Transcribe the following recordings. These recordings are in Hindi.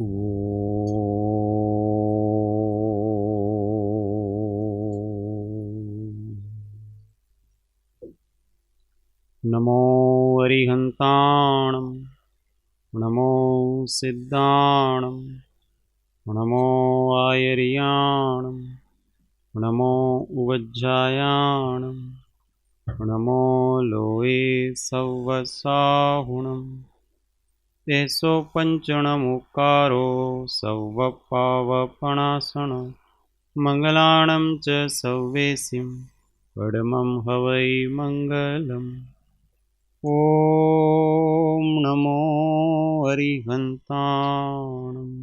नमो अरिहन्ताणं नमो सिद्धाणं नमो आयर्याणं नमो उवज्जायाणं नमो लोये सव्वसाहुणं तेसो पञ्चणमुकारो सव्वपावपणासण मङ्गलाणं च सव्वेसिं पडमं हवै मङ्गलम्। ॐ नमो अरिहन्ताणम्।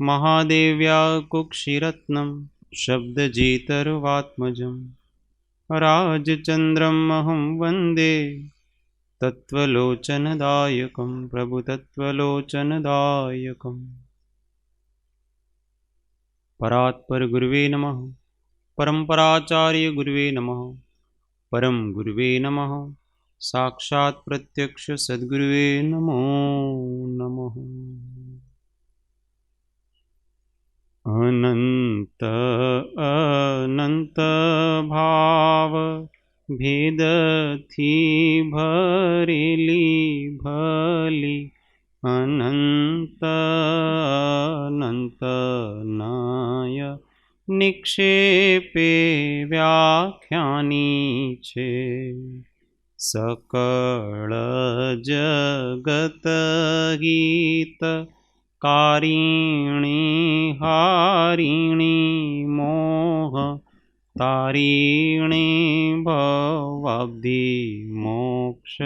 महादेव्या कुक्षिरत्नं शब्दजेतर्वात्मजं राजचन्द्रमहं वन्दे तत्त्वलोचनदायकं प्रभुतत्त्वलोचनदायकम्। परात्पर गुरुवे नमः। परम्पराचार्य गुरुवे नमः। परम गुरुवे नमः। साक्षात् प्रत्यक्ष सद्गुरुवे नमो नमः। अनंत अनंत भाव भेद थी भरेली भली अनंत अनंत नाय निक्षेपे व्याख्यानी छे सकल जगत गीत कारिणी हारिणी मोह तारिणी भवाब्धि मोक्ष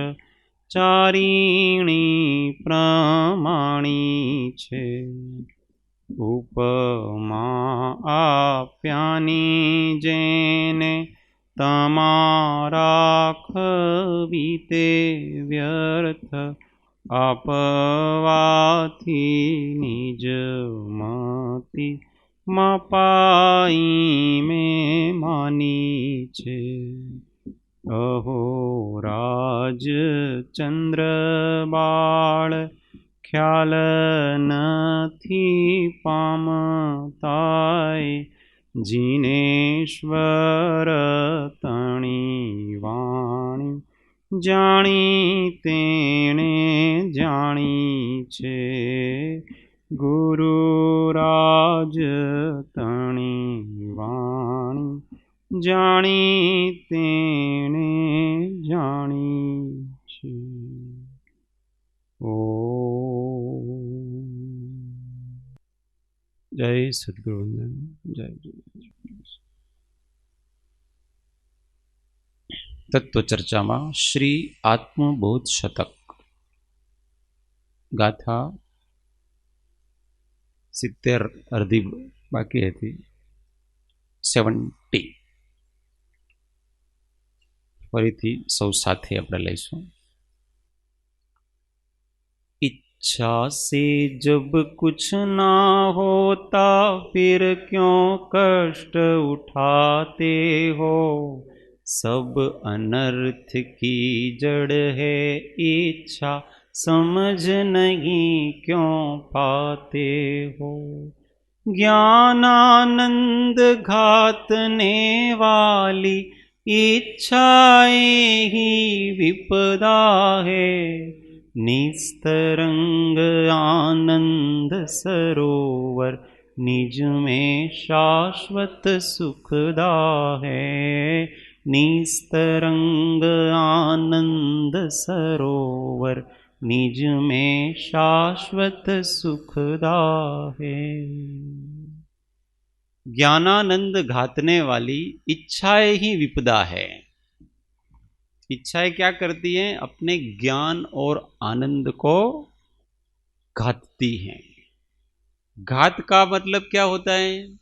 चारिणी प्रमाणी छे उपमा आप्यानी जेने तमारा खवीते व्यर्थ आपवाथी निज मति मपाई में मानी छे अहो राज चंद्र बाळ ख्याल नथी पामताय जिनेश्वर तणी वाणी जाणी तेणे जाणी छे गुरुराज तणी वाणी जाणी तेणे जाणी छे। जय सद्गुरुवंदन। जय तत्व चर्चा में श्री आत्मबोध शतक गाथा 70 अर्धी बाकी थी 70 फरीथी सौ साथे आपणे लईशुं। इच्छा से जब कुछ ना होता फिर क्यों कष्ट उठाते हो सब अनर्थ की जड़ है इच्छा समझ नहीं क्यों पाते हो ज्ञानानंद घातने वाली इच्छाएं ही विपदा है निस्तरंग आनंद सरोवर निज में शाश्वत सुखदा है निस्तरंग आनंद सरोवर निज में शाश्वत सुखदा है। ज्ञानानंद घातने वाली इच्छाएं ही विपदा है। इच्छाएं क्या करती हैं? अपने ज्ञान और आनंद को घातती हैं। घात का मतलब क्या होता है?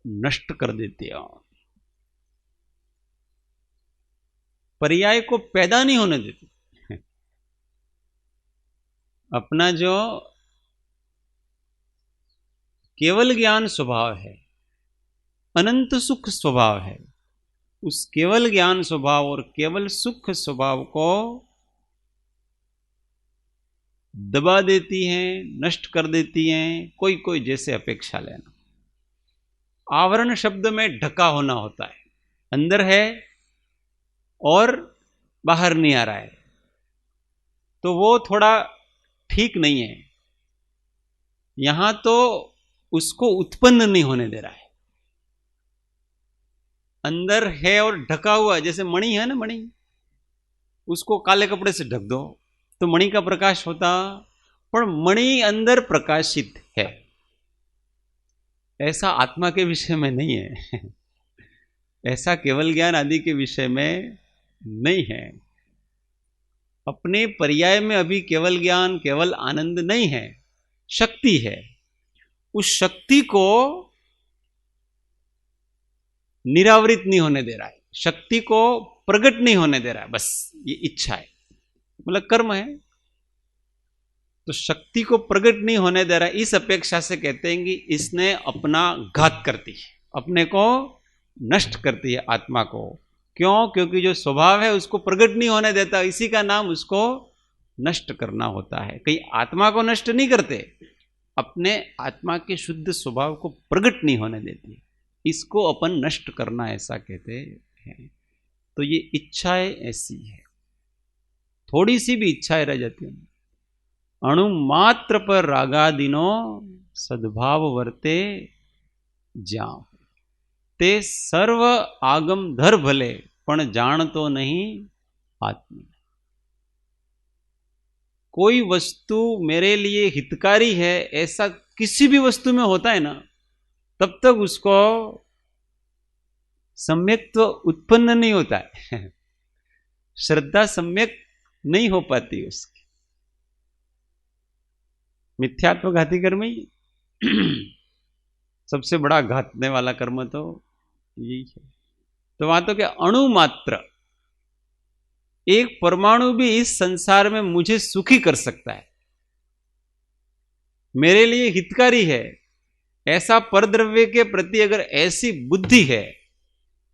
नष्ट कर देते हैं। पर्याय को पैदा नहीं होने देते। अपना जो केवल ज्ञान स्वभाव है, अनंत सुख स्वभाव है, उस केवल ज्ञान स्वभाव और केवल सुख स्वभाव को दबा देती हैं, नष्ट कर देती हैं, कोई कोई जैसे अपेक्षा लेना। आवरण शब्द में ढका होना होता है, अंदर है और बाहर नहीं आ रहा है, तो वो थोड़ा ठीक नहीं है। यहां तो उसको उत्पन्न नहीं होने दे रहा है, अंदर है और ढका हुआ, जैसे मणि है ना, मणि, उसको काले कपड़े से ढक दो तो मणि का प्रकाश होता, पर मणि अंदर प्रकाशित है। ऐसा आत्मा के विषय में नहीं है, ऐसा केवल ज्ञान आदि के विषय में नहीं है। अपने पर्याय में अभी केवल ज्ञान, केवल आनंद नहीं है, शक्ति है। उस शक्ति को निरावृत नहीं होने दे रहा है, शक्ति को प्रकट नहीं होने दे रहा है, बस ये इच्छा है, मतलब कर्म है, तो शक्ति को प्रकट नहीं होने दे रहा है। इस अपेक्षा से कहते हैं कि इसने अपना घात करती है, अपने को नष्ट करती है आत्मा को। क्यों? क्योंकि जो स्वभाव है उसको प्रकट नहीं होने देता, इसी का नाम उसको नष्ट करना होता है। कहीं आत्मा को नष्ट नहीं करते, अपने आत्मा के शुद्ध स्वभाव को प्रकट नहीं होने देती, इसको अपन नष्ट करना ऐसा कहते हैं। तो ये इच्छाएं ऐसी है, थोड़ी सी भी इच्छाएं रह जाती है। अणु मात्र पर रागादिनो सद्भाव वर्ते ज्યાં તે સર્વ આગમ ધર ભલે પણ જાણતો नहीं आत्मा। कोई वस्तु मेरे लिए हितकारी है ऐसा किसी भी वस्तु में होता है ना, तब तक उसको सम्यक्त्व उत्पन्न नहीं होता है, श्रद्धा सम्यक नहीं हो पाती उसकी। मिथ्यात्व घाती कर्म ही सबसे बड़ा घातने वाला कर्म तो यही है। तो वहां तो क्या, अणु मात्र, एक परमाणु भी इस संसार में मुझे सुखी कर सकता है, मेरे लिए हितकारी है, ऐसा परद्रव्य के प्रति अगर ऐसी बुद्धि है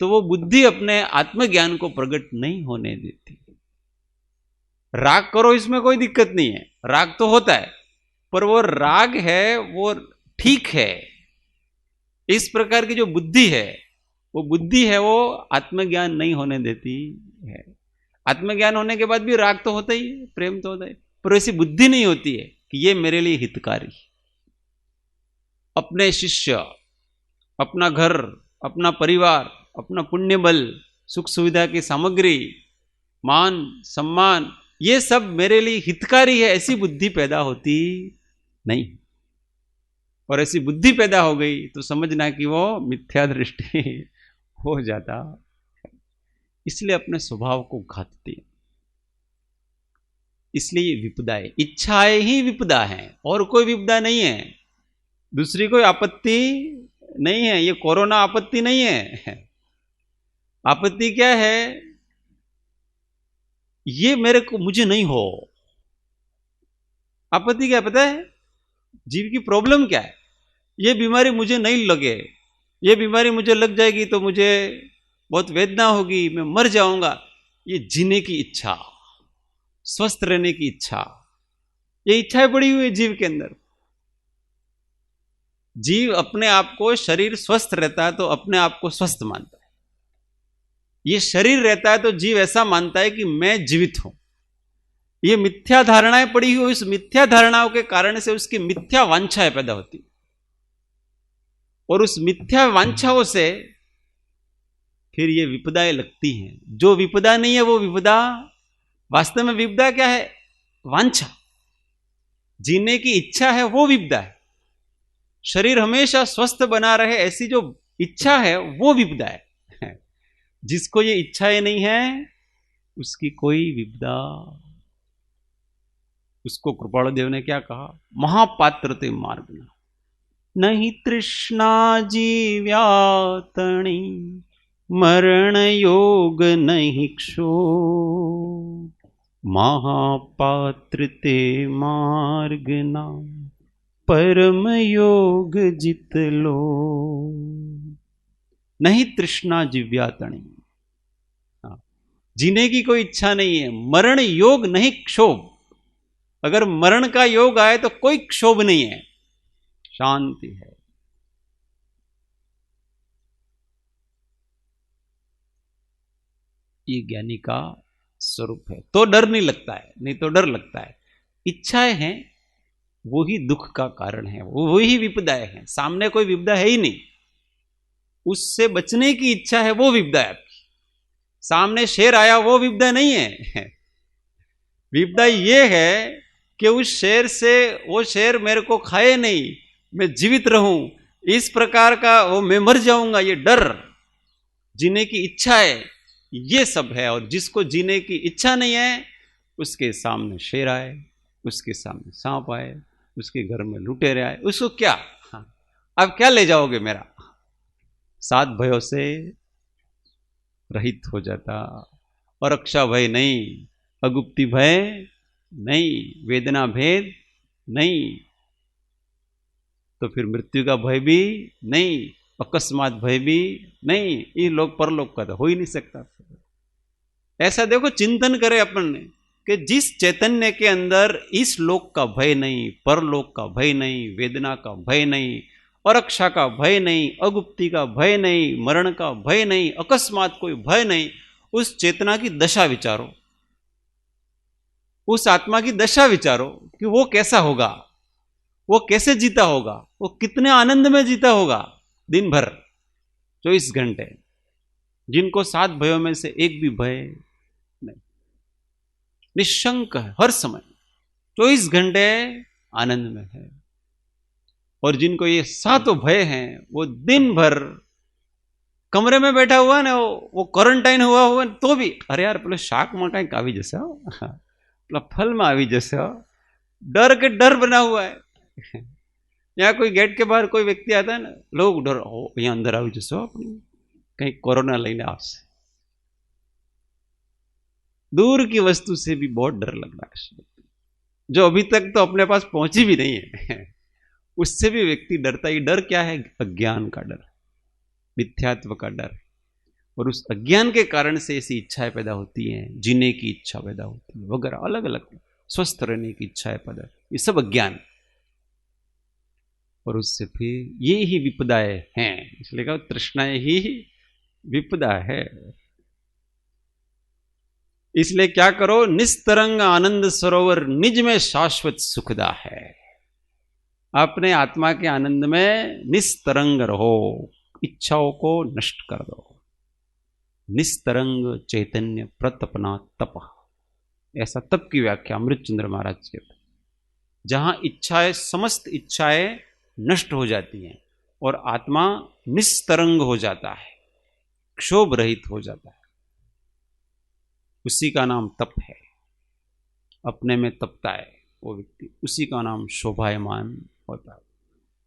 तो वो बुद्धि अपने आत्मज्ञान को प्रकट नहीं होने देती। राग करो इसमें कोई दिक्कत नहीं है, राग तो होता है, पर वो राग है वो ठीक है। इस प्रकार की जो बुद्धि है, वो बुद्धि है वो आत्मज्ञान नहीं होने देती है। आत्मज्ञान होने के बाद भी राग तो होता ही है, प्रेम तो होता है, पर ऐसी बुद्धि नहीं होती है कि ये मेरे लिए हितकारी। अपने शिष्य, अपना घर, अपना परिवार, अपना पुण्य बल, सुख सुविधा की सामग्री, मान सम्मान, ये सब मेरे लिए हितकारी है, ऐसी बुद्धि पैदा होती नहीं। और ऐसी बुद्धि पैदा हो गई तो समझना कि वो मिथ्या दृष्टि हो जाता। इसलिए अपने स्वभाव को घातती, इसलिए विपदा है। इच्छाएं ही विपदा है, और कोई विपदा नहीं है, दूसरी कोई आपत्ति नहीं है। ये कोरोना आपत्ति नहीं है। आपत्ति क्या है? ये मुझे नहीं हो। आपत्ति क्या पता है? जीव की प्रॉब्लम क्या है? ये बीमारी मुझे नहीं लगे, ये बीमारी मुझे लग जाएगी तो मुझे बहुत वेदना होगी, मैं मर जाऊंगा। ये जीने की इच्छा, स्वस्थ रहने की इच्छा, ये इच्छाएं पड़ी हुई है जीव के अंदर। जीव अपने आप को, शरीर स्वस्थ रहता है तो अपने आप को स्वस्थ मानता है। ये शरीर रहता है तो जीव ऐसा मानता है कि मैं जीवित हूं। ये मिथ्या धारणाएं पड़ी हुई, इस मिथ्या धारणाओं के कारण से उसकी मिथ्या वांछाएं पैदा होती, और उस मिथ्या वांछाओं से फिर ये विपदाएं लगती हैं। जो विपदा नहीं है वो विपदा, वास्तव में विपदा क्या है? वांछा, जीने की इच्छा है वो विपदा है। शरीर हमेशा स्वस्थ बना रहे ऐसी जो इच्छा है वो विपदा है। जिसको ये इच्छाएं नहीं है उसकी कोई विपदा। उसको कृपाणु देव ने क्या कहा? महापात्रते मार्ग नहीं तृष्णा जीव्यातणी, मरण योग नहीं क्षोभ, महापात्रते मार्ग ना परम योग जित लो। नहीं तृष्णा जीव्यातणी, जीने की कोई इच्छा नहीं है, मरण योग नहीं क्षोभ, अगर मरण का योग आए तो कोई क्षोभ नहीं है, शांति है। ये ज्ञानी का स्वरूप है। तो डर नहीं लगता है, नहीं तो डर लगता है। इच्छाएं हैं वो ही दुख का कारण है, वो ही विपदाएं हैं। सामने कोई विपदा है ही नहीं, उससे बचने की इच्छा है, वो विपदा है आपकी। सामने शेर आया, वो विपदा नहीं है। विपदा ये है कि उस शेर से, वो शेर मेरे को खाए नहीं, मैं जीवित रहूं, इस प्रकार का वो मैं मर जाऊंगा, ये डर। जीने की इच्छा है, ये सब है। और जिसको जीने की इच्छा नहीं है, उसके सामने शेर आए, उसके सामने सांप आए, उसके घर में लुटेरे आए, उसको क्या, अब क्या ले जाओगे मेरा? 7 भयों से रहित हो जाता। और रक्षा भय नहीं, अगुप्ति भय नहीं, वेदना भेद नहीं, तो फिर मृत्यु का भय भी नहीं, अकस्मात भय भी नहीं। ये लोग परलोक का तो हो ही नहीं सकता। ऐसा देखो, चिंतन करे अपन ने कि जिस चैतन्य के अंदर इस लोक का भय नहीं, परलोक का भय नहीं, वेदना का भय नहीं, अरक्षा का भय नहीं, अगुप्ति का भय नहीं, मरण का भय नहीं, अकस्मात कोई भय नहीं, उस चेतना की दशा विचारो, उस आत्मा की दशा विचारो कि वो कैसा होगा, वो कैसे जीता होगा, वो कितने आनंद में जीता होगा दिन भर 24 घंटे, जिनको 7 भयों में से एक भी भय नहीं, निशंक है, हर समय 24 घंटे आनंद में है। और जिनको ये 7 भय हैं, वो दिन भर कमरे में बैठा हुआ ना, वो क्वारंटाइन हुआ तो भी, अरे यार पेलो शाक में कहीं आवी जैसे, पेला फल में आवी जैसे, डर के डर बना हुआ है। यहाँ कोई गेट के बाहर कोई व्यक्ति आता है ना, लोग डर, यहाँ अंदर आवी जैसे अपनी कहीं कोरोना लेने आपसे। दूर की वस्तु से भी बहुत डर लग रहा है, जो अभी तक तो अपने पास पहुंची भी नहीं है, उससे भी व्यक्ति डरता है। डर क्या है? अज्ञान का डर, मिथ्यात्व का डर। और उस अज्ञान के कारण से ऐसी इच्छाएं पैदा होती हैं, जीने की इच्छा पैदा होती है वगैरह, अलग अलग, स्वस्थ रहने की इच्छाएं पैदा, ये सब अज्ञान। और उससे फिर ये ही विपदाएं हैं, इसलिए कहा तृष्णाएं ही विपदा है। इसलिए क्या करो? निस्तरंग आनंद सरोवर निज में शाश्वत सुखदा है। अपने आत्मा के आनंद में निस्तरंग रहो, इच्छाओं को नष्ट कर दो। निस्तरंग चैतन्य प्रतपना तप, ऐसा तप की व्याख्या अमृतचंद्र महाराज के, जहां इच्छाएं, समस्त इच्छाएं नष्ट हो जाती हैं और आत्मा निस्तरंग हो जाता है, क्षोभ रहित हो जाता है, उसी का नाम तप है। अपने में तपता है वो व्यक्ति, उसी का नाम शोभायमान होता है,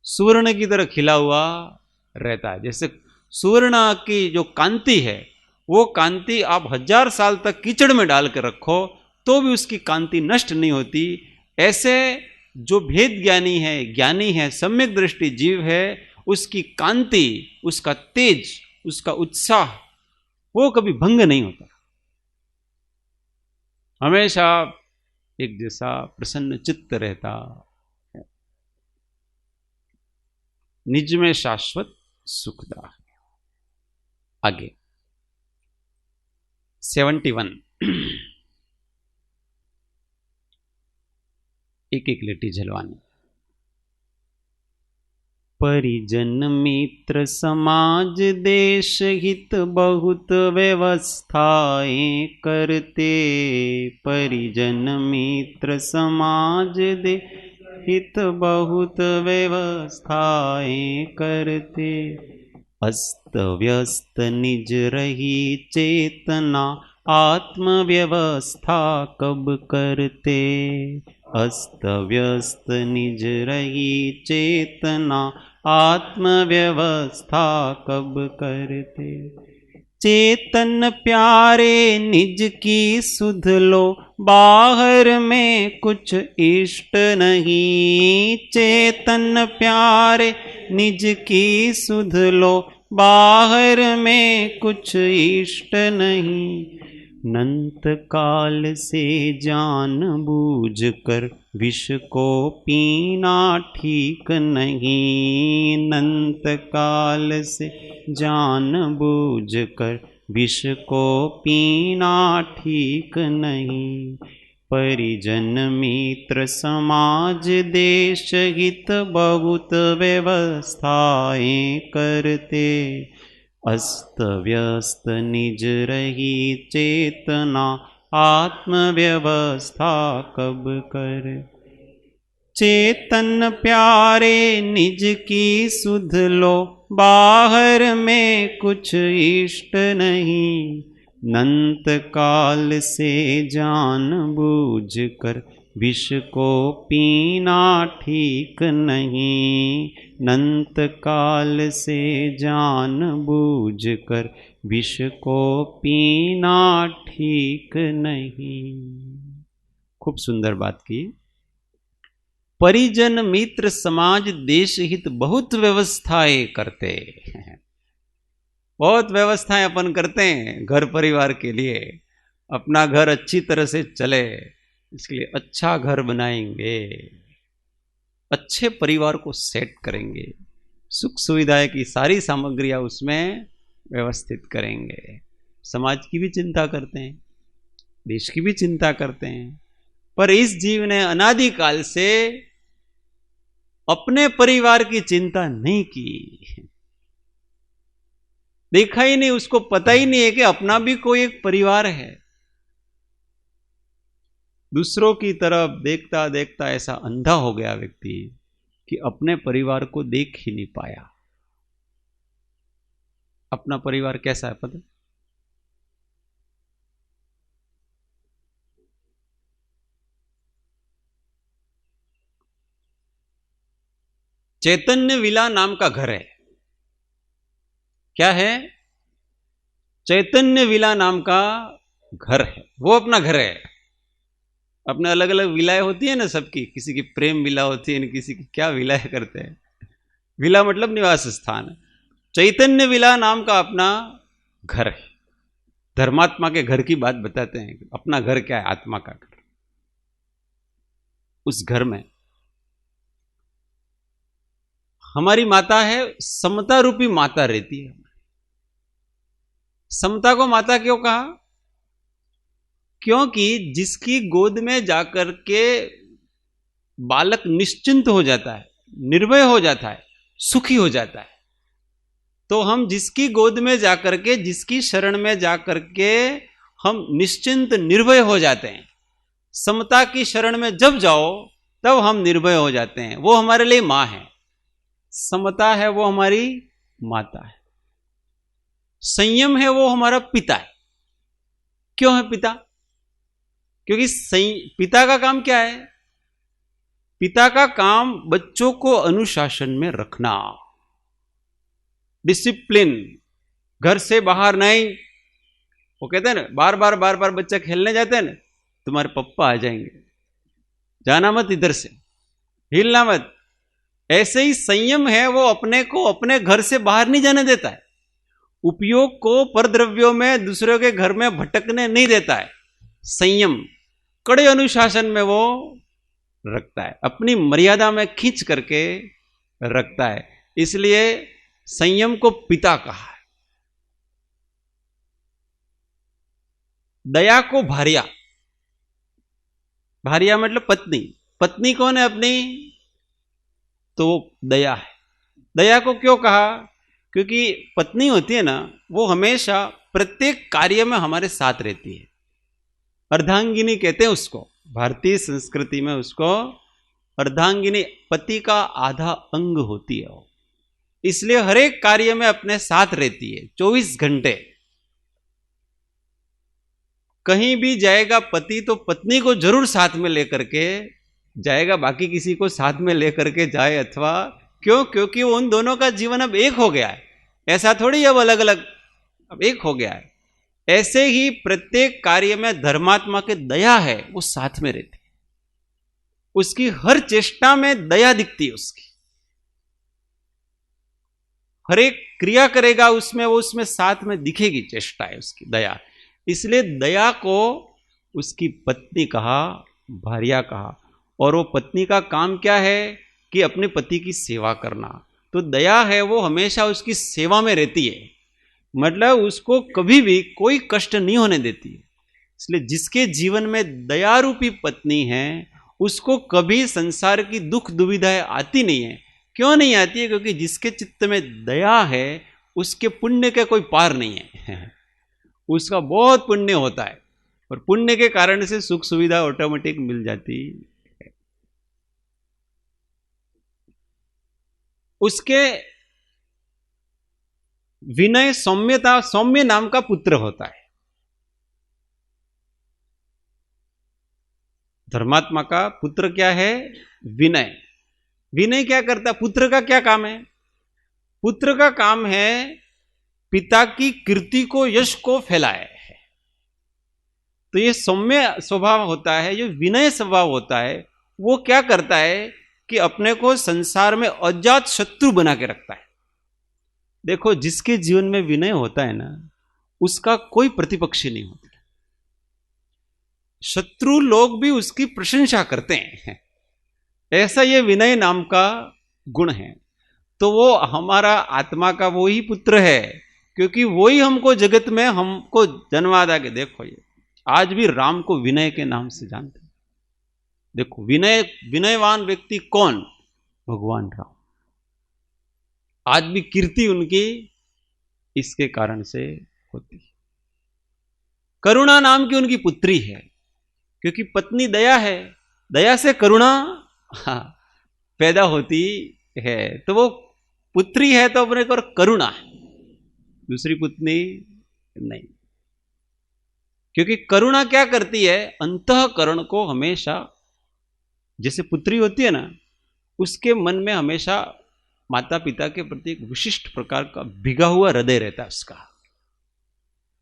सुवर्ण की तरह खिला हुआ रहता है। जैसे सुवर्ण की जो कांति है, वो कांति आप 1000 साल तक कीचड़ में डाल के रखो तो भी उसकी कांति नष्ट नहीं होती। ऐसे जो भेद ज्ञानी है, सम्यक दृष्टि जीव है, उसकी कांति, उसका तेज, उसका उत्साह, वो कभी भंग नहीं होता, हमेशा एक जैसा प्रसन्न चित्त रहता है। निज में शाश्वत सुखदा। आगे 71 एक एक लेटी झलवानी। परिजन मित्र समाज देश हित बहुत व्यवस्थाएं करते। परिजन मित्र समाज देश हित बहुत व्यवस्थाएं करते। अस्त व्यस्त निज रही चेतना आत्म व्यवस्था कब करते। अस्त व्यस्त निज रही चेतना आत्म व्यवस्था कब करते। चेतन प्यारे निज की सुध लो, बाहर में कुछ इष्ट नहीं। चेतन प्यारे निज की सुध लो, बाहर में कुछ इष्ट नहीं। नंत काल से जान बूझ कर विष को पीना ठीक नहीं। नंत काल से जान बूझ कर विष को पीना ठीक नहीं। परिजन मित्र समाज देश हित बहुत व्यवस्थाएं करते। अस्त व्यस्त निज रही चेतना आत्म व्यवस्था कब कर। चेतन प्यारे निज की सुध लो बाहर में कुछ इष्ट नहीं। नंत काल से जान बूझ कर विष को पीना ठीक नहीं। नंत काल से जान बूझ कर विष को पीना ठीक नहीं। खूब सुंदर बात की। परिजन मित्र समाज देश हित बहुत व्यवस्थाएं करते हैं। बहुत व्यवस्थाएं अपन करते हैं घर परिवार के लिए। अपना घर अच्छी तरह से चले इसके लिए अच्छा घर बनाएंगे, अच्छे परिवार को सेट करेंगे, सुख सुविधाएं की सारी सामग्रियां उसमें व्यवस्थित करेंगे। समाज की भी चिंता करते हैं, देश की भी चिंता करते हैं। पर इस जीव ने अनादिकाल से अपने परिवार की चिंता नहीं की। देखा ही नहीं, उसको पता ही नहीं है कि अपना भी कोई एक परिवार है। दूसरों की तरफ देखता देखता ऐसा अंधा हो गया व्यक्ति कि अपने परिवार को देख ही नहीं पाया। अपना परिवार कैसा है पता? चैतन्य विला नाम का घर है। क्या है? चैतन्य विला नाम का घर है। वो अपना घर है। अपने अलग अलग विलाएं होती है ना सबकी, किसी की प्रेम विला होती है, किसी की क्या विलाएं करते हैं। विला मतलब निवास स्थान। चैतन्य विला नाम का अपना घर है। धर्मात्मा के घर की बात बताते हैं। अपना घर क्या है? आत्मा का घर। उस घर में हमारी माता है, समता रूपी माता रहती है। समता को माता क्यों कहा? क्योंकि जिसकी गोद में जाकर के बालक निश्चिंत हो जाता है, निर्भय हो जाता है, सुखी हो जाता है, तो हम जिसकी गोद में जाकर के, जिसकी शरण में जाकर के हम निश्चिंत निर्भय हो जाते हैं। समता की शरण में जब जाओ तब हम निर्भय हो जाते हैं। वो हमारे लिए मां है। समता है वो हमारी माता है। संयम है वो हमारा पिता है। क्यों है पिता? क्योंकि पिता का काम क्या है? पिता का काम बच्चों को अनुशासन में रखना, डिसिप्लिन। घर से बाहर नहीं। वो कहते हैं ना, बार बार बच्चा खेलने जाते हैं ना, तुम्हारे पप्पा आ जाएंगे, जाना मत इधर से, हिलना मत। ऐसे ही संयम है वो अपने को अपने घर से बाहर नहीं जाने देता है। उपयोग को परद्रव्यों में दूसरों के घर में भटकने नहीं देता है। संयम कड़े अनुशासन में वो रखता है, अपनी मर्यादा में खींच करके रखता है। इसलिए संयम को पिता कहा है। दया को भार्या। भार्या मतलब पत्नी। पत्नी कौन है अपनी? तो दया है। दया को क्यों कहा? क्योंकि पत्नी होती है ना, वो हमेशा प्रत्येक कार्य में हमारे साथ रहती है। अर्धांगिनी कहते हैं उसको, भारतीय संस्कृति में उसको अर्धांगिनी, पति का आधा अंग होती है वो। इसलिए हर एक कार्य में अपने साथ रहती है 24 घंटे। कहीं भी जाएगा पति तो पत्नी को जरूर साथ में लेकर के जाएगा, बाकी किसी को साथ में लेकर के जाए अथवा क्यों? क्योंकि उन दोनों का जीवन अब एक हो गया है। ऐसा थोड़ी अब अलग अलग, अब एक हो गया है। ऐसे ही प्रत्येक कार्य में धर्मात्मा के दया है, वो साथ में रहती है। उसकी हर चेष्टा में दया दिखती है। उसकी हर एक क्रिया करेगा उसमें, वो उसमें साथ में दिखेगी चेष्टा है उसकी, दया। इसलिए दया को उसकी पत्नी कहा, भार्या कहा। और वो पत्नी का काम क्या है कि अपने पति की सेवा करना। तो दया है वो हमेशा उसकी सेवा में रहती है, मतलब उसको कभी भी कोई कष्ट नहीं होने देती। इसलिए जिसके जीवन में दया रूपी पत्नी है उसको कभी संसार की दुख दुविधाएं आती नहीं है। क्यों नहीं आती है? क्योंकि जिसके चित्त में दया है उसके पुण्य का कोई पार नहीं है। उसका बहुत पुण्य होता है और पुण्य के कारण से सुख सुविधा ऑटोमेटिक मिल जाती है। उसके विनय सौम्यता, सौम्य नाम का पुत्र होता है। धर्मात्मा का पुत्र क्या है? विनय। विनय क्या करता है? पुत्र का क्या काम है? पुत्र का काम है पिता की कीर्ति को, यश को फैलाए। तो ये सौम्य स्वभाव होता है, जो विनय स्वभाव होता है वो क्या करता है कि अपने को संसार में अजात शत्रु बना के रखता है। देखो, जिसके जीवन में विनय होता है ना उसका कोई प्रतिपक्षी नहीं होता। शत्रु लोग भी उसकी प्रशंसा करते हैं। ऐसा ये विनय नाम का गुण है। तो वो हमारा आत्मा का वो ही पुत्र है, क्योंकि वो ही हमको जगत में हमको जन्मादा के। देखो, ये आज भी राम को विनय के नाम से जानते हैं। देखो, विनयवान व्यक्ति कौन? भगवान राम। आज भी कीर्ति उनकी इसके कारण से होती है। करुणा नाम की उनकी पुत्री है, क्योंकि पत्नी दया है, दया से करुणा पैदा होती है। तो वो पुत्री है तो अपने को करुणा है, दूसरी पुत्री नहीं। क्योंकि करुणा क्या करती है? अंतःकरण को हमेशा, जैसे पुत्री होती है ना, उसके मन में हमेशा माता पिता के प्रति एक विशिष्ट प्रकार का भिगा हुआ हृदय रहता है उसका।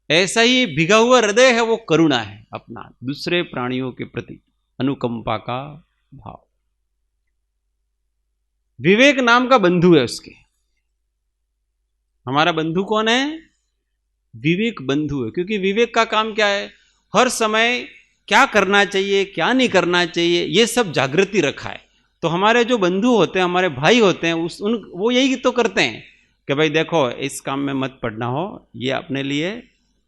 ऐसा ही भिगा हुआ हृदय है वो करुणा है, अपना दूसरे प्राणियों के प्रति अनुकंपा का भाव। विवेक नाम का बंधु है उसके। हमारा बंधु कौन है? विवेक बंधु है। क्योंकि विवेक का काम क्या है? हर समय क्या करना चाहिए, क्या नहीं करना चाहिए, ये सब जागृति रखा है। तो हमारे जो बंधु होते हैं, हमारे भाई होते हैं, वो यही तो करते हैं कि भाई देखो, इस काम में मत पड़ना हो, ये अपने लिए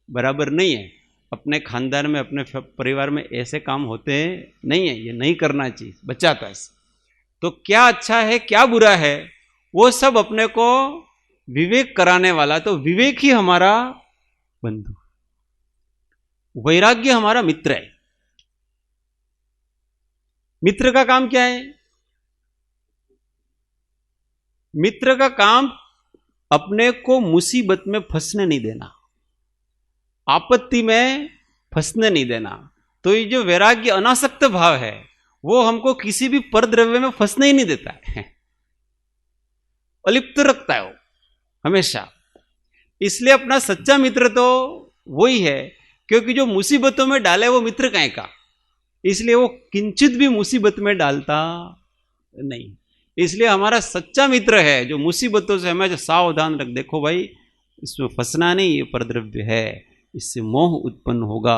बराबर नहीं है। अपने खानदान में, अपने परिवार में ऐसे काम होते नहीं है, ये नहीं करना चाहिए, बचाता है। तो क्या अच्छा है, क्या बुरा है, वो सब अपने को विवेक कराने वाला। तो विवेक ही हमारा बंधु। वैराग्य हमारा मित्र है। मित्र का काम क्या है? मित्र का काम अपने को मुसीबत में फंसने नहीं देना, आपत्ति में फंसने नहीं देना। तो ये जो वैराग्य अनासक्त भाव है वो हमको किसी भी परद्रव्य में फंसने ही नहीं देता है, अलिप्त रखता है वो हमेशा। इसलिए अपना सच्चा मित्र तो वही है, क्योंकि जो मुसीबतों में डाले वो मित्र काहे का, इसलिए वो किंचित भी मुसीबत में डालता नहीं। इसलिए हमारा सच्चा मित्र है जो मुसीबतों से हमें सावधान रख। देखो भाई, इसमें फंसना नहीं, ये परद्रव्य है, इससे मोह उत्पन्न होगा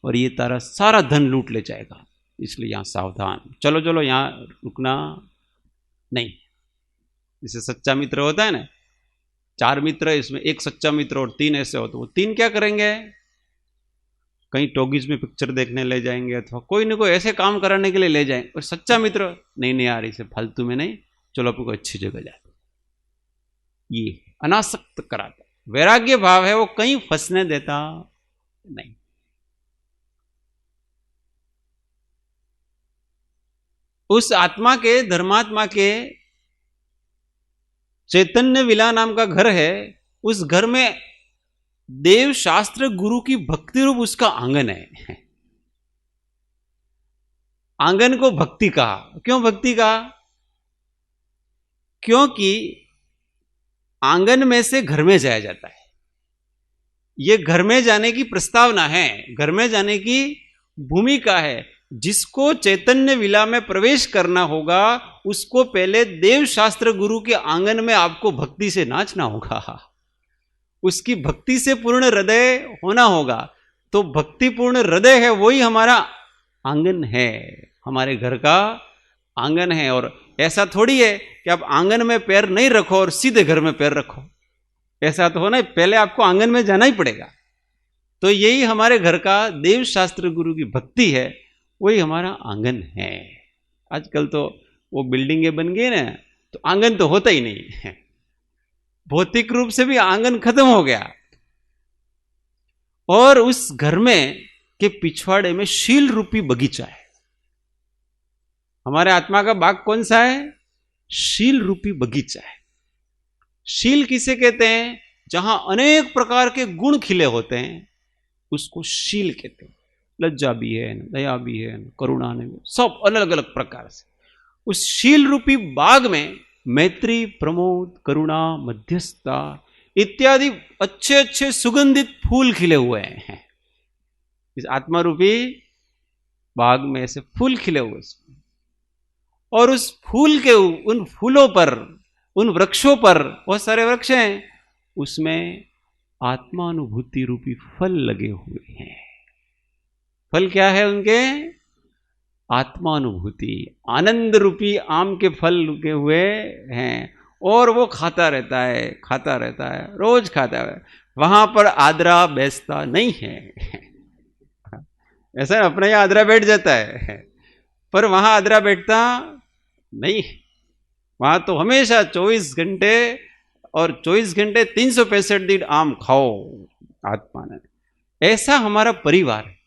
और ये तारा सारा धन लूट ले जाएगा, इसलिए यहां सावधान। चलो चलो, यहां रुकना नहीं। जैसे सच्चा मित्र होता है ना, 4 मित्र, इसमें एक सच्चा मित्र और 3 ऐसे हो, तो वो 3 क्या करेंगे? कहीं टॉकीज में पिक्चर देखने ले जाएंगे अथवा कोई न कोई ऐसे काम कराने के लिए ले जाएंगे। और सच्चा मित्र नहीं नहीं यार, इसे फालतू में नहीं, चलो आपको अच्छी जगह जाए, ये अनासक्त कराता। वैराग्य भाव है वो कहीं फंसने देता नहीं। उस आत्मा के, धर्मात्मा के चैतन्य विला नाम का घर है। उस घर में देव शास्त्र गुरु की भक्ति रूप उसका आंगन है। आंगन को भक्ति कहा। क्यों भक्ति कहा? क्योंकि आंगन में से घर में जाया जाता है। यह घर में जाने की प्रस्तावना है, घर में जाने की भूमिका है। जिसको चैतन्य विला में प्रवेश करना होगा उसको पहले देव शास्त्र गुरु के आंगन में आपको भक्ति से नाचना होगा, उसकी भक्ति से पूर्ण हृदय होना होगा, तो भक्तिपूर्ण हृदय है वही हमारा आंगन है, हमारे घर का आंगन है। और ऐसा थोड़ी है कि आप आंगन में पैर नहीं रखो और सीधे घर में पैर रखो, ऐसा तो होना, पहले आपको आंगन में जाना ही पड़ेगा। तो यही हमारे घर का देव शास्त्र गुरु की भक्ति है, वही हमारा आंगन है। आजकल तो वो बिल्डिंगें बन गई ना, तो आंगन तो होता ही नहीं है, भौतिक रूप से भी आंगन खत्म हो गया। और उस घर में के पिछवाड़े में शील रूपी बगीचा है। हमारे आत्मा का बाग कौन सा है? शील रूपी बगीचा है। शील किसे कहते हैं? जहां अनेक प्रकार के गुण खिले होते हैं उसको शील कहते हैं। लज्जा भी है, दया भी है, करुणा ने, सब अलग अलग प्रकार से। उस शील रूपी बाग में मैत्री, प्रमोद, करुणा, मध्यस्थता इत्यादि अच्छे अच्छे सुगंधित फूल खिले हुए हैं। इस आत्मा रूपी बाग में ऐसे फूल खिले हुए हैं। और उस फूल के, उन फूलों पर, उन वृक्षों पर, बहुत सारे वृक्ष हैं, उसमें आत्मानुभूति रूपी फल लगे हुए हैं। फल क्या है उनके? आत्मानुभूति, आनंद रूपी आम के फल लगे हुए हैं। और वो खाता रहता है, खाता रहता है, रोज खाता है। वहां पर आदरा बैठता नहीं है ऐसा अपना ही आदरा बैठ जाता है, पर वहां आदरा बैठता नहीं। वहां तो हमेशा 24 घंटे, और 24 घंटे 365 दिन आम खाओ आत्मा ने। ऐसा हमारा परिवार है,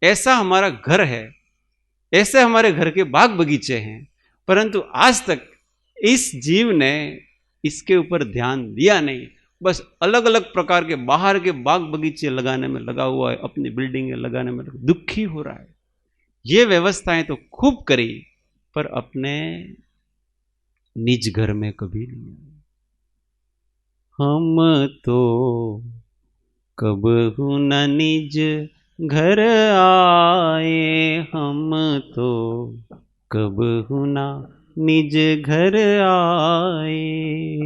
ऐसा हमारा घर है, ऐसे हमारे घर के बाग बगीचे हैं। परंतु आज तक इस जीव ने इसके ऊपर ध्यान दिया नहीं, बस अलग अलग प्रकार के बाहर के बाग बगीचे लगाने में लगा हुआ है, अपनी बिल्डिंगें लगाने में दुखी हो रहा है। ये व्यवस्थाएं तो खूब करी, पर अपने निज घर में कभी नहीं। हम तो कबहू न निज घर आए, हम तो कबहू न निज घर आए।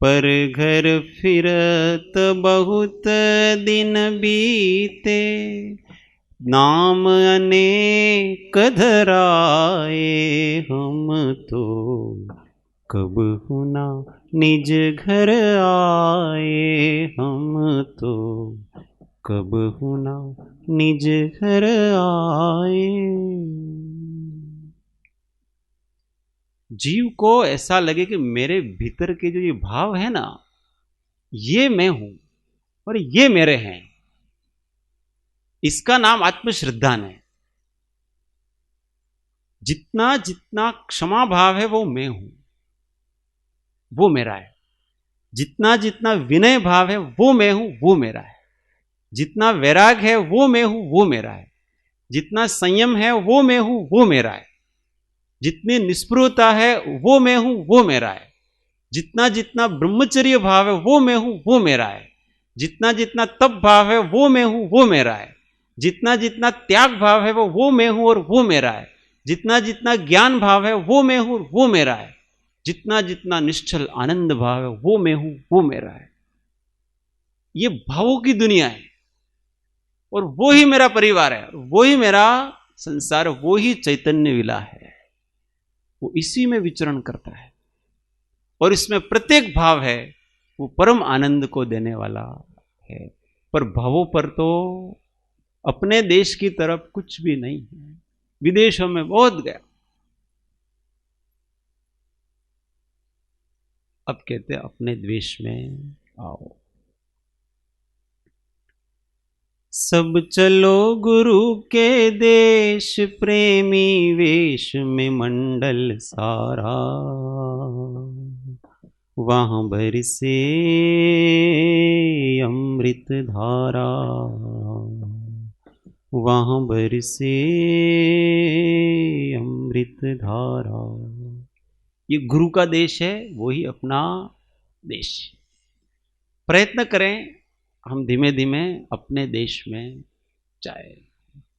पर घर फिरत बहुत दिन बीते, नाम अनेक धराए। हम तो कबहू न निज घर आए, हम तो कबहू न निज घर आए। जीव को ऐसा लगे कि मेरे भीतर के जो ये भाव है ना, ये मैं हूं और ये मेरे हैं, इसका नाम आत्मश्रद्धान है। जितना जितना क्षमा भाव है वो मैं हूं, वो मेरा है। जितना जितना विनय भाव है वो मैं हूं, वो मेरा है। जितना वैराग है वो मैं हूं, वो मेरा है। जितना संयम है वो मैं हूं, वो मेरा है। जितनी निस्पृहता है वो मैं हूं, वो मेरा है। जितना जितना ब्रह्मचर्य भाव है वो मैं हूं, वो मेरा है। जितना जितना तप भाव है वो मैं हूं, वो मेरा है। जितना जितना त्याग भाव है वो मैं हूं और वो मेरा है। जितना जितना ज्ञान भाव है वो मैं हूं, वो मेरा है। जितना जितना निश्चल आनंद भाव है वो मैं हूं, वो मेरा है। ये भावों की दुनिया है, और वो ही मेरा परिवार है, वो ही मेरा संसार, वो ही चैतन्य विला है। वो इसी में विचरण करता है, और इसमें प्रत्येक भाव है वो परम आनंद को देने वाला है। पर भावों पर तो अपने देश की तरफ कुछ भी नहीं है, विदेशों में बहुत गया। अब कहते हैं अपने द्वेष में आओ। सब चलो गुरु के देश, प्रेमी वेश में मंडल सारा। वहां बरसे अमृत धारा, वहां बरसे अमृत धारा। ये गुरु का देश है, वही अपना देश। प्रयत्न करें हम धीमे धीमे अपने देश में जाए।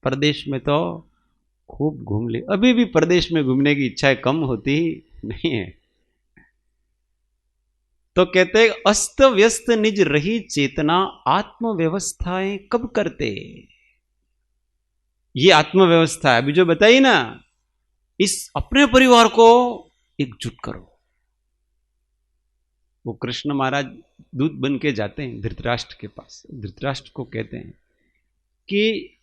प्रदेश में तो खूब घूम ले, अभी भी प्रदेश में घूमने की इच्छा कम होती नहीं है। तो कहते हैं अस्त व्यस्त निज रही चेतना, आत्म व्यवस्थाएं कब करते। ये आत्म व्यवस्था है अभी जो बताई ना, इस अपने परिवार को एकजुट करो। वो कृष्ण महाराज दूत बन के जाते हैं धृतराष्ट्र के पास। धृतराष्ट्र को कहते हैं कि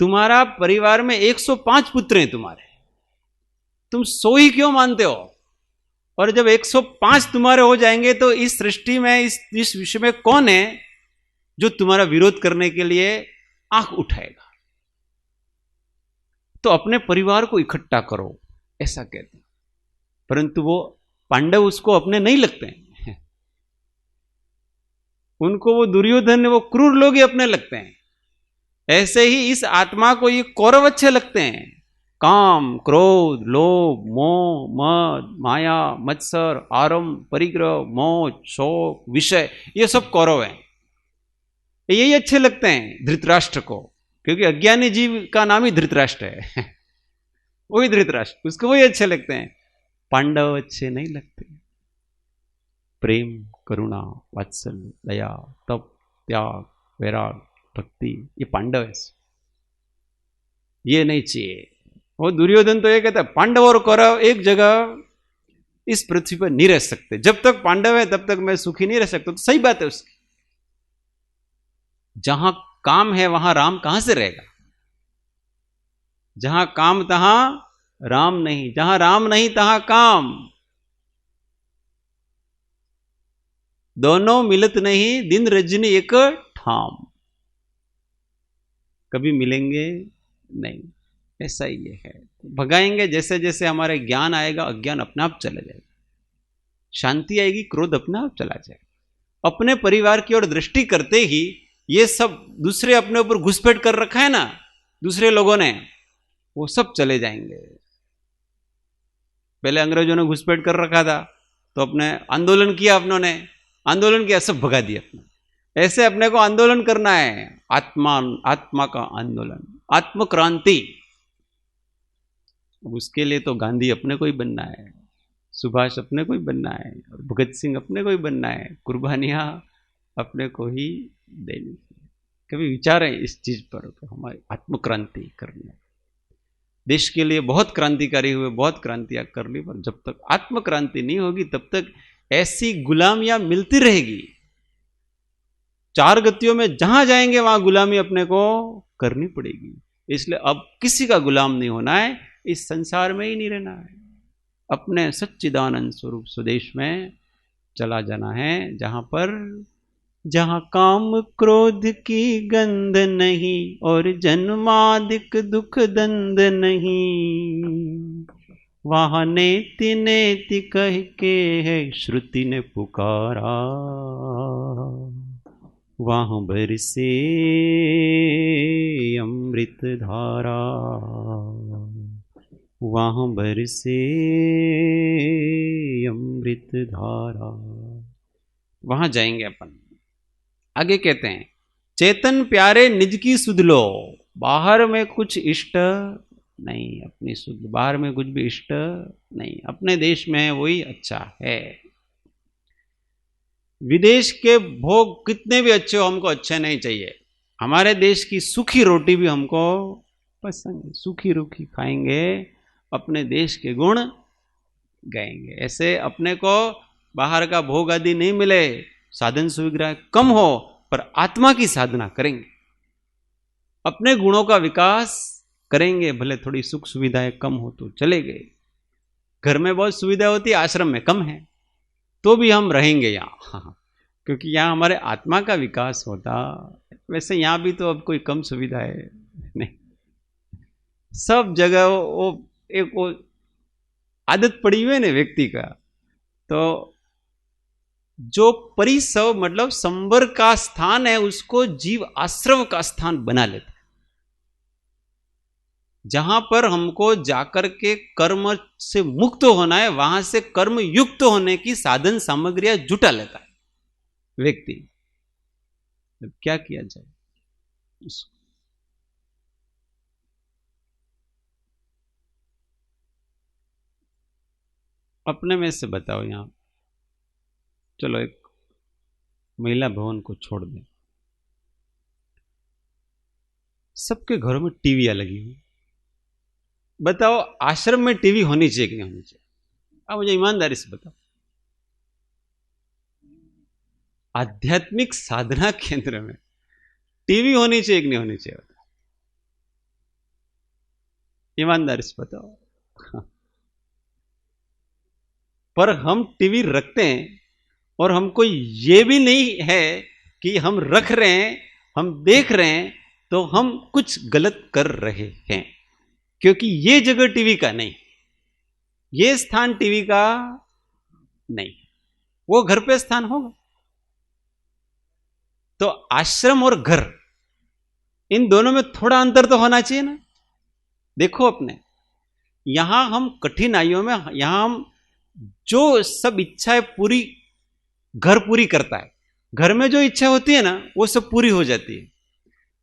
तुम्हारा परिवार में 105 पुत्र हैं तुम्हारे, तुम 100 ही क्यों मानते हो? और जब 105 तुम्हारे हो जाएंगे तो इस सृष्टि में, इस विश्व में कौन है जो तुम्हारा विरोध करने के लिए आंख उठाएगा? तो अपने परिवार को इकट्ठा करो, ऐसा कहते हैं। परंतु वो पांडव उसको अपने नहीं लगते हैं, उनको वो दुर्योधन, वो क्रूर लोग ही अपने लगते हैं। ऐसे ही इस आत्मा को ये कौरव अच्छे लगते हैं। काम, क्रोध, लोभ, मोह, मद, माया, मत्सर, आरंभ, परिग्रह, मोह, शोक, विषय, ये सब कौरव हैं। यही अच्छे लगते हैं धृतराष्ट्र को, क्योंकि अज्ञानी जीव का नाम ही धृतराष्ट्र है। वही धृतराष्ट्र, उसको वही अच्छे लगते हैं। पांडव अच्छे नहीं लगते। प्रेम, करुणा, वात्सल्य, दया, तप, त्याग, वैराग, भक्ति, ये पांडव है। ये नहीं चाहिए। वो दुर्योधन तो ये कहता है पांडव और कौरव एक जगह इस पृथ्वी पर नहीं रह सकते। जब तक पांडव है तब तक मैं सुखी नहीं रह सकता। तो सही बात है उसकी। जहां काम है वहां राम कहां से रहेगा? जहां काम तहां राम नहीं, जहां राम नहीं तहां काम। दोनों मिलत नहीं, दिन रजनी एक ठाम। कभी मिलेंगे नहीं, ऐसा ही ये है। भगाएंगे जैसे जैसे हमारे ज्ञान आएगा, अज्ञान अपने आप चला जाएगा। शांति आएगी, क्रोध अपने आप चला जाएगा। अपने परिवार की ओर दृष्टि करते ही ये सब दूसरे अपने ऊपर घुसपैठ कर रखा है ना दूसरे लोगों ने, वो सब चले जाएंगे। पहले अंग्रेजों ने घुसपैठ कर रखा था तो अपने आंदोलन किया, अपनों ने आंदोलन किया, सब भगा दिया अपने। ऐसे अपने को आंदोलन करना है, आत्मा का आंदोलन, आत्म क्रांति। उसके लिए तो गांधी अपने को ही बनना है, सुभाष अपने को ही बनना है, और भगत सिंह अपने को ही बनना है। कुर्बानियां अपने को ही देनी है। कभी विचारें इस चीज पर तो हमारी आत्म क्रांति करनी है। देश के लिए बहुत क्रांतिकारी हुए, बहुत क्रांतियां कर ली, पर जब तक आत्म क्रांति नहीं होगी तब तक ऐसी गुलामियां मिलती रहेगी। चार गतियों में जहां जाएंगे वहां गुलामी अपने को करनी पड़ेगी। इसलिए अब किसी का गुलाम नहीं होना है, इस संसार में ही नहीं रहना है, अपने सच्चिदानंद स्वरूप स्वदेश में चला जाना है, जहां काम क्रोध की गंध नहीं और जन्मादिक दुख दंद नहीं। वहां नेति नेति कह के है श्रुति ने पुकारा, वहां बरसे अमृत धारा, वहां बरसे अमृत धारा। वहां जाएंगे अपन। आगे कहते हैं चेतन प्यारे निज की सुध लो, बाहर में कुछ इष्ट नहीं, अपनी सुध, बाहर में कुछ भी इष्ट नहीं, अपने देश में वही अच्छा है। विदेश के भोग कितने भी अच्छे हो हमको अच्छे नहीं चाहिए। हमारे देश की सूखी रोटी भी हमको पसंद है, सूखी रूखी खाएंगे, अपने देश के गुण गाएंगे। ऐसे अपने को बाहर का भोग आदि नहीं मिले, साधन सुविधा कम हो, पर आत्मा की साधना करेंगे, अपने गुणों का विकास करेंगे। भले थोड़ी सुख सुविधाएं कम हो तो चले गए, घर में बहुत सुविधा होती है, आश्रम में कम है, तो भी हम रहेंगे यहाँ, क्योंकि यहाँ हमारे आत्मा का विकास होता। वैसे यहाँ भी तो अब कोई कम सुविधा है नहीं, सब जगह वो आदत पड़ी हुई है ना व्यक्ति का। तो जो परिसव मतलब संवर का स्थान है उसको जीव आश्रव का स्थान बना लेता है, जहां पर हमको जाकर के कर्म से मुक्त होना है, वहां से कर्म युक्त होने की साधन सामग्रियां जुटा लेता है व्यक्ति। अब क्या किया जाए? अपने में से बताओ। यहां चलो एक महिला भवन को छोड़ दें, सबके घरों में टीवियां लगी हुई, बताओ आश्रम में टीवी होनी चाहिए कि नहीं होनी चाहिए? अब मुझे ईमानदारी से बताओ, आध्यात्मिक साधना केंद्र में टीवी होनी चाहिए कि नहीं होनी चाहिए? बताओ, ईमानदारी से बताओ। पर हम टीवी रखते हैं और हमको ये भी नहीं है कि हम रख रहे हैं, हम देख रहे हैं तो हम कुछ गलत कर रहे हैं, क्योंकि ये जगह टीवी का नहीं, ये स्थान टीवी का नहीं, वो घर पे स्थान होगा। तो आश्रम और घर, इन दोनों में थोड़ा अंतर तो होना चाहिए ना। देखो अपने यहां हम कठिनाइयों में, यहां हम जो सब इच्छाएं पूरी, घर पूरी करता है, घर में जो इच्छा होती है ना वो सब पूरी हो जाती है,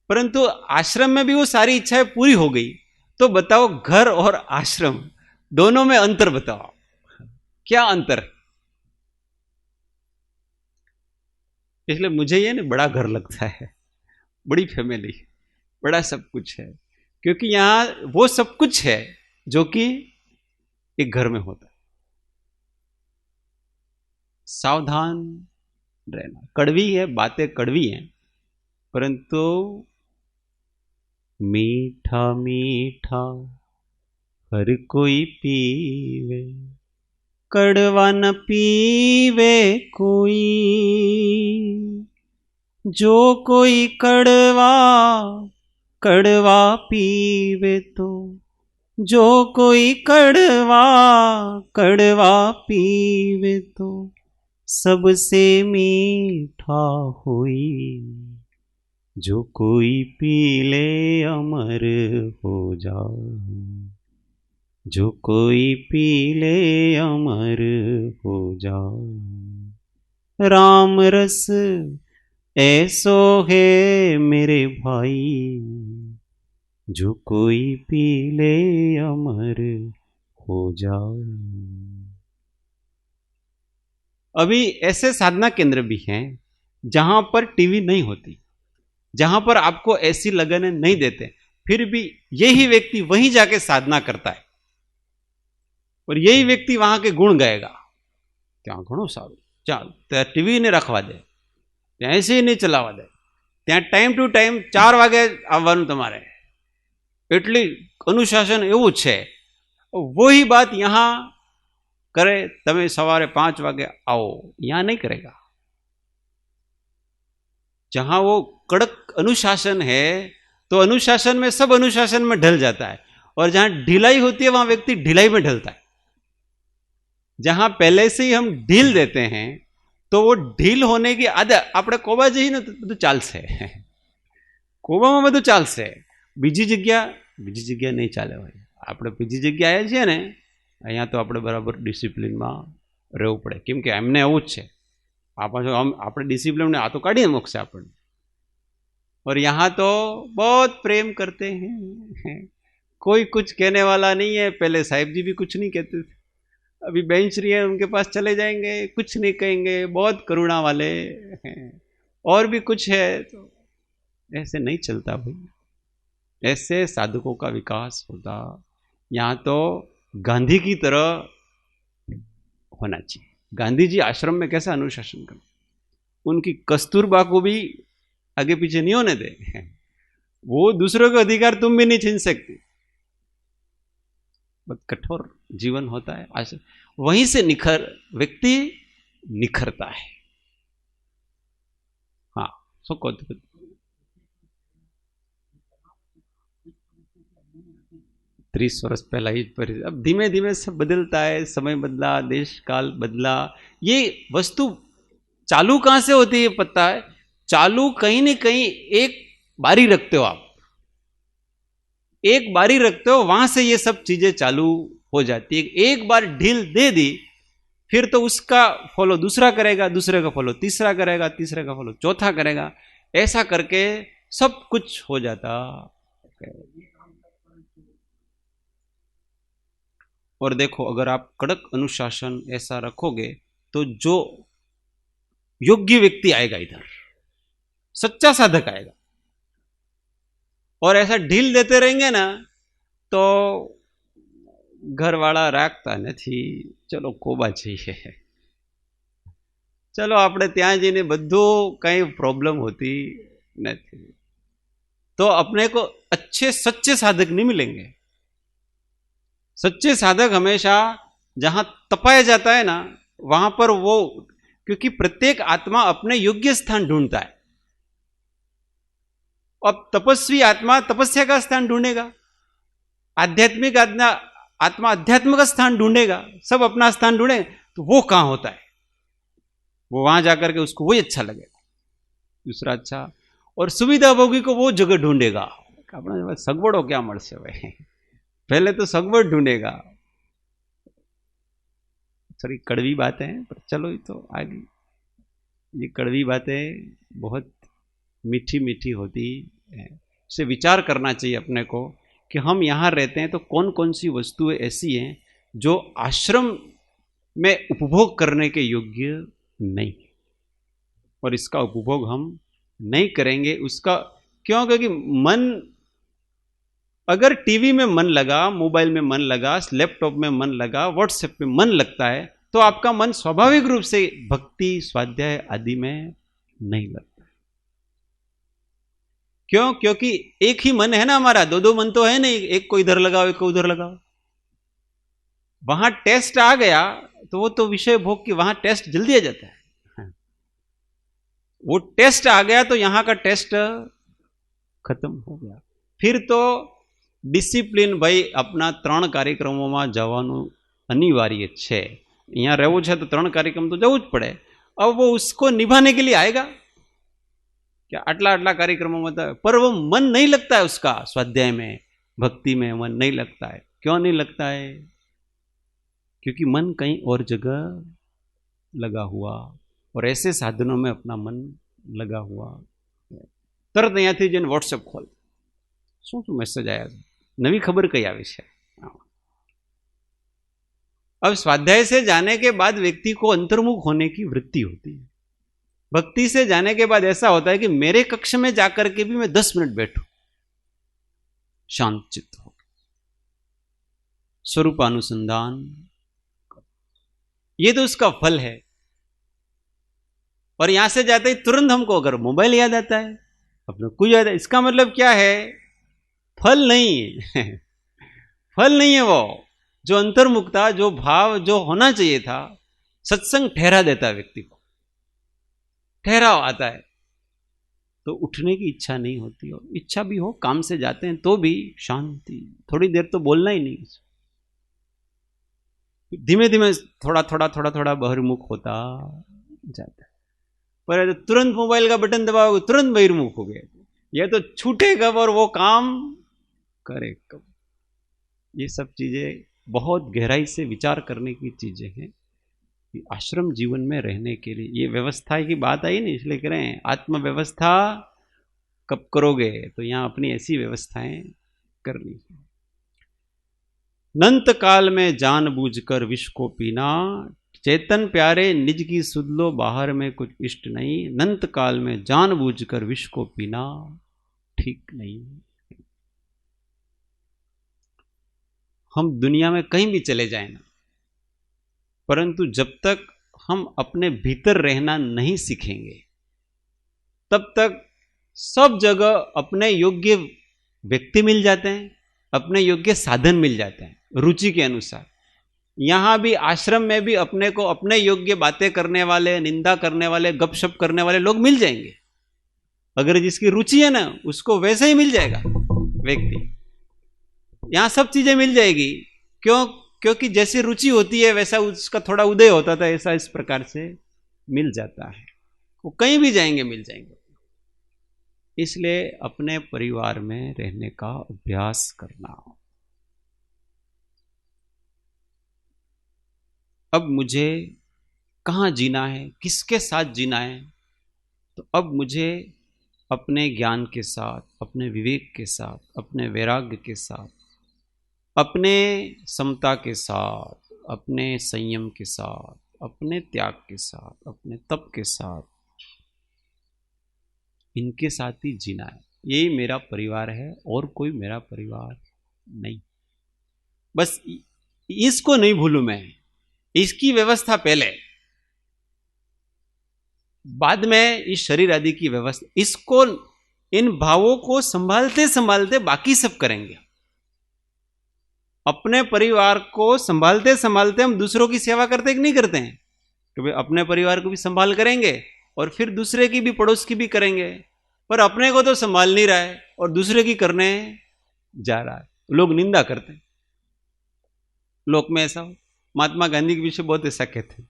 परंतु आश्रम में भी वो सारी इच्छाएं पूरी हो गई। तो बताओ घर और आश्रम दोनों में अंतर बताओ, क्या अंतर? इसलिए मुझे ये ना बड़ा घर लगता है, बड़ी फैमिली, बड़ा सब कुछ है, क्योंकि यहां वो सब कुछ है जो कि एक घर में होता है। सावधान रहना, कड़वी है, बातें कड़वी हैं, परंतु मीठा मीठा हर कोई पीवे, कड़वा न पीवे कोई, जो कोई कड़वा कड़वा पीवे तो, जो कोई कड़वा कड़वा पीवे तो, सबसे मीठा होई, जो कोई पी ले अमर हो जाए, जो कोई पी ले अमर हो जाए। राम रस ऐसो है मेरे भाई, जो कोई पी ले अमर हो जाए। अभी ऐसे साधना केंद्र भी हैं जहां पर टीवी नहीं होती, जहां पर आपको ऐसी लगन नहीं देते, फिर भी यही व्यक्ति वहीं जाके साधना करता है और यही व्यक्ति वहां के गुण गाएगा। क्या घणो सारू, चाल टीवी ने रखवा दे, ऐसे ही नहीं चलावा दे, ત્યાં ટાઈમ ટુ ટાઈમ 4 વાગે આવવાનું તમારે, એટલી अनुशासन એવું છે। वही बात यहां करे, તમે સવારે 5 વાગે आओ, यहां नहीं करेगा। जहां वो कड़क अनुशासन है तो अनुशासन में सब अनुशासन में ढल जाता है, और जहां ढिलाई होती है वहां व्यक्ति ढिलाई में ढलता है। जहां पहले से ही हम ढील देते हैं तो वो ढील होने की आदत, આપણે કોબા જઈએ ને તો બધું ચાલશે, કોબામાં બધું ચાલશે, બીજી જગ્યા નહીં ચાલે ભાઈ। આપણે બીજી જગ્યાએ છીએ ને, અહીંયા તો આપણે બરાબર ડિસિપ્લિનમાં રહેવું પડે, કેમ કે એમને એવું જ છે, આપણે ડિસિપ્લિન આ તો કાઢી મૂકશે આપણને। और यहाँ तो बहुत प्रेम करते हैं, कोई कुछ कहने वाला नहीं है। पहले साहिब जी भी कुछ नहीं कहते थे, अभी बेंच रही है उनके पास चले जाएंगे, कुछ नहीं कहेंगे, बहुत करुणा वाले हैं। और भी कुछ है, तो ऐसे नहीं चलता भाई, ऐसे साधकों का विकास होता। यहाँ तो गांधी की तरह होना चाहिए। गांधी जी आश्रम में कैसा अनुशासन कर, उनकी कस्तूरबा को भी आगे पीछे नहीं होने दे, वो दूसरों के अधिकार तुम भी नहीं छीन सकती। बहुत कठोर जीवन होता है आश्रम, वहीं से व्यक्ति निखरता है। हाँ, सो को 30 वर्ष पहला ही परिस्थिति, अब धीमे धीमे सब बदलता है, समय बदला, देश काल बदला। ये वस्तु चालू कहां से होती है पता है? चालू कहीं न कहीं एक बारी रखते हो आप, एक बारी रखते हो, वहां से ये सब चीजें चालू हो जाती है। एक बार ढील दे दी, फिर तो उसका फॉलो दूसरा करेगा, दूसरे का फॉलो तीसरा करेगा, तीसरे का फॉलो चौथा करेगा, ऐसा करके सब कुछ हो जाता। और देखो, अगर आप कड़क अनुशासन ऐसा रखोगे तो जो योग्य व्यक्ति आएगा इधर, सच्चा साधक आएगा। और ऐसा ढील देते रहेंगे ना तो ઘરવાળા રાખતા નથી, ચલો કોબા જઈએ, ચલો આપણે ત્યાં જઈને બધું કઈ प्रॉब्लम होती नहीं। तो अपने को अच्छे सच्चे साधक नहीं मिलेंगे। सच्चे साधक हमेशा जहां तपाया जाता है ना वहां पर वो, क्योंकि प्रत्येक आत्मा अपने योग्य स्थान ढूंढता है। अब तपस्वी आत्मा तपस्या का स्थान ढूंढेगा, आध्यात्मिक आत्मा अध्यात्म का स्थान ढूंढेगा, सब अपना स्थान ढूंढेगा। तो वो कहां होता है, वो वहां जाकर के उसको वही अच्छा लगेगा, दूसरा अच्छा। और सुविधा भोगी को वो जगह ढूंढेगा, अपना सगवड़ो क्या मळशे भाई, पहले तो सगवड़ ढूंढेगा। थोड़ी कड़वी बातें हैं पर चलो, ये तो आगे, ये कड़वी बातें बहुत मीठी मीठी होती है। इसे विचार करना चाहिए अपने को कि हम यहाँ रहते हैं तो कौन कौन सी वस्तुएं ऐसी हैं जो आश्रम में उपभोग करने के योग्य नहीं, और इसका उपभोग हम नहीं करेंगे। उसका क्यों? क्योंकि मन, अगर टीवी में मन लगा, मोबाइल में मन लगा, लैपटॉप में मन लगा, व्हाट्सएप में मन लगता है, तो आपका मन स्वाभाविक रूप से भक्ति स्वाध्याय आदि में नहीं लगता। क्यों? क्योंकि एक ही मन है ना हमारा, दो दो मन तो है नहीं, एक को इधर लगाओ एक को उधर लगाओ। वहां टेस्ट आ गया तो वो तो विषय भोग की, वहां टेस्ट जल्दी आ जाता है। वो टेस्ट आ गया तो यहां का टेस्ट खत्म हो गया। फिर तो डिसिप्लिन भाई, अपना 3 કાર્યક્રમોમાં જવાનું अनिवार्य है। यहाँ रहવું છે तो 3 કાર્યક્રમ तो જવું જ પડે। अब वो उसको निभाने के लिए आएगा क्या? आटला आटला कार्यक्रमों में, पर वो मन नहीं लगता है उसका, स्वाध्याय में भक्ति में मन नहीं लगता है। क्यों नहीं लगता है? क्योंकि मन कहीं और जगह लगा हुआ, और ऐसे साधनों में अपना मन लगा हुआ। तरत અહીંયાથી જઈને વોટ્સએપ ખોલ, શું મેસેજ આવ્યા છે, નવી ખબર કઈ આવી છે। अब स्वाध्याय से जाने के बाद व्यक्ति को अंतर्मुख होने की वृत्ति होती है। भक्ति से जाने के बाद ऐसा होता है कि मेरे कक्ष में जाकर के भी मैं 10 मिनट बैठूं, शांत चित्त हो, स्वरूपानुसंधान, ये तो उसका फल है। और यहां से जाते ही तुरंत हमको अगर मोबाइल याद आता है, अपने कुछ याद है, इसका मतलब क्या है? फल नहीं है। फल नहीं है वो, जो अंतर्मुखता, जो भाव, जो होना चाहिए था। सत्संग ठहरा देता है व्यक्ति को, ठहराव आता है तो उठने की इच्छा नहीं होती, और इच्छा भी हो, काम से जाते हैं तो भी शांति, थोड़ी देर तो बोलना ही नहीं, धीमे धीमे थोड़ा थोड़ा थोड़ा थोड़ा बहिर्मुख होता जाता है। पर तुरंत मोबाइल का बटन दबाओगे तुरंत बहिर्मुख हो गए, यह तो छूटे कब और वो काम करे कब। ये सब चीजें बहुत गहराई से विचार करने की चीजें हैं कि आश्रम जीवन में रहने के लिए ये व्यवस्था की बात आई नहीं, इसलिए कह रहे हैं आत्म व्यवस्था कब करोगे, तो यहां अपनी ऐसी व्यवस्थाएं करनी है। नंत काल में जानबूझकर विष को पीना, चेतन प्यारे निज की सुध लो, बाहर में कुछ इष्ट नहीं। नंत काल में जानबूझकर विष को पीना ठीक नहीं। हम दुनिया में कहीं भी चले जाएं ना, परंतु जब तक हम अपने भीतर रहना नहीं सीखेंगे तब तक सब जगह अपने योग्य व्यक्ति मिल जाते हैं, अपने योग्य साधन मिल जाते हैं रुचि के अनुसार। यहां भी आश्रम में भी अपने को अपने योग्य बातें करने वाले, निंदा करने वाले, गपशप करने वाले लोग मिल जाएंगे। अगर जिसकी रुचि है ना उसको वैसे ही मिल जाएगा व्यक्ति, यहां सब चीजें मिल जाएगी। क्यों? क्योंकि जैसी रुचि होती है वैसा उसका थोड़ा उदय होता था, ऐसा इस प्रकार से मिल जाता है। वो कहीं भी जाएंगे मिल जाएंगे। इसलिए अपने परिवार में रहने का अभ्यास करना। अब मुझे कहाँ जीना है, किसके साथ जीना है, तो अब मुझे अपने ज्ञान के साथ, अपने विवेक के साथ, अपने वैराग्य के साथ, अपने समता के साथ, अपने संयम के साथ, अपने त्याग के साथ, अपने तप के साथ, इनके साथ ही जीना है। यही मेरा परिवार है और कोई मेरा परिवार नहीं। बस इसको नहीं भूलूं मैं, इसकी व्यवस्था पहले, बाद में इस शरीर आदि की व्यवस्था, इसको, इन भावों को संभालते संभालते बाकी सब करेंगे। अपने परिवार को संभालते संभालते हम दूसरों की सेवा करते कि नहीं करते हैं? कि भाई अपने परिवार को भी संभाल करेंगे और फिर दूसरे की भी, पड़ोस की भी करेंगे, पर अपने को तो संभाल नहीं रहा है और दूसरे की करने जा रहा है। लोग निंदा करते हैं, लोक में ऐसा हो। महात्मा गांधी के विषय बहुत ऐसा कहते हैं,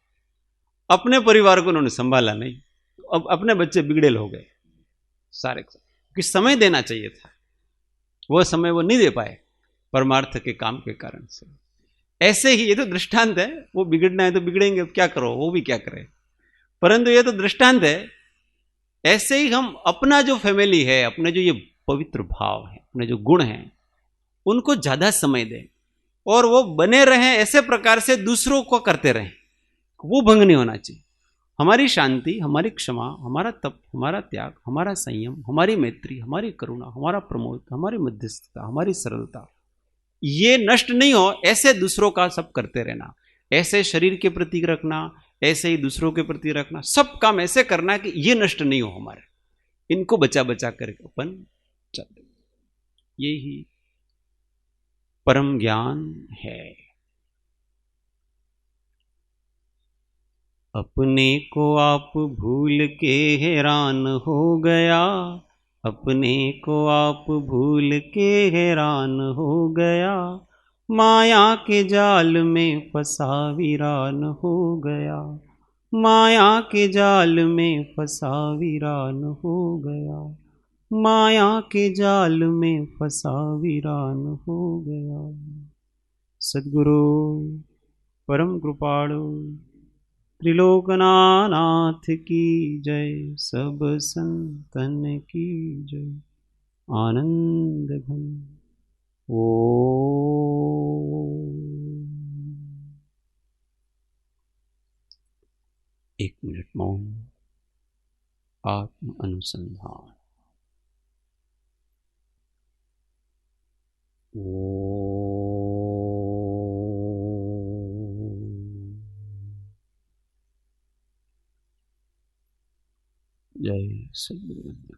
अपने परिवार को उन्होंने संभाला नहीं, अब अपने बच्चे बिगड़ेल हो गए सारे। क्योंकि समय देना चाहिए था, वह समय वो नहीं दे पाए परमार्थ के काम के कारण से। ऐसे ही ये तो दृष्टांत है, वो बिगड़ना है तो बिगड़ेंगे, क्या करो, वो भी क्या करे, परंतु ये तो दृष्टांत है। ऐसे ही हम अपना जो फैमिली है, अपने जो ये पवित्र भाव है, अपने जो गुण हैं, उनको ज्यादा समय दें और वो बने रहें ऐसे प्रकार से दूसरों को करते रहें, वो भंग नहीं होना चाहिए। हमारी शांति, हमारी क्षमा, हमारा तप, हमारा त्याग, हमारा संयम, हमारी मैत्री, हमारी करुणा, हमारा प्रमोद, हमारी मध्यस्थता, हमारी सरलता, ये नष्ट नहीं हो, ऐसे दूसरों का सब करते रहना। ऐसे शरीर के प्रति रखना, ऐसे ही दूसरों के प्रति रखना, सब काम ऐसे करना कि ये नष्ट नहीं हो हमारे, इनको बचा बचा कर अपन चलते। यही परम ज्ञान है। अपने को आप भूल के हैरान हो गया, अपने को आप भूल के हैरान हो गया, माया के जाल में फंसा वीरान हो गया, माया के जाल में फंसा वीरान हो गया, माया के जाल में फंसा वीरान हो गया। सद्गुरु परम कृपाणु त्रिलोकनाथ की जय, सब संतन की जय। आनंद घन ओ। एक मिनट मौन, आत्म अनुसंधान। जय सद्गुरु।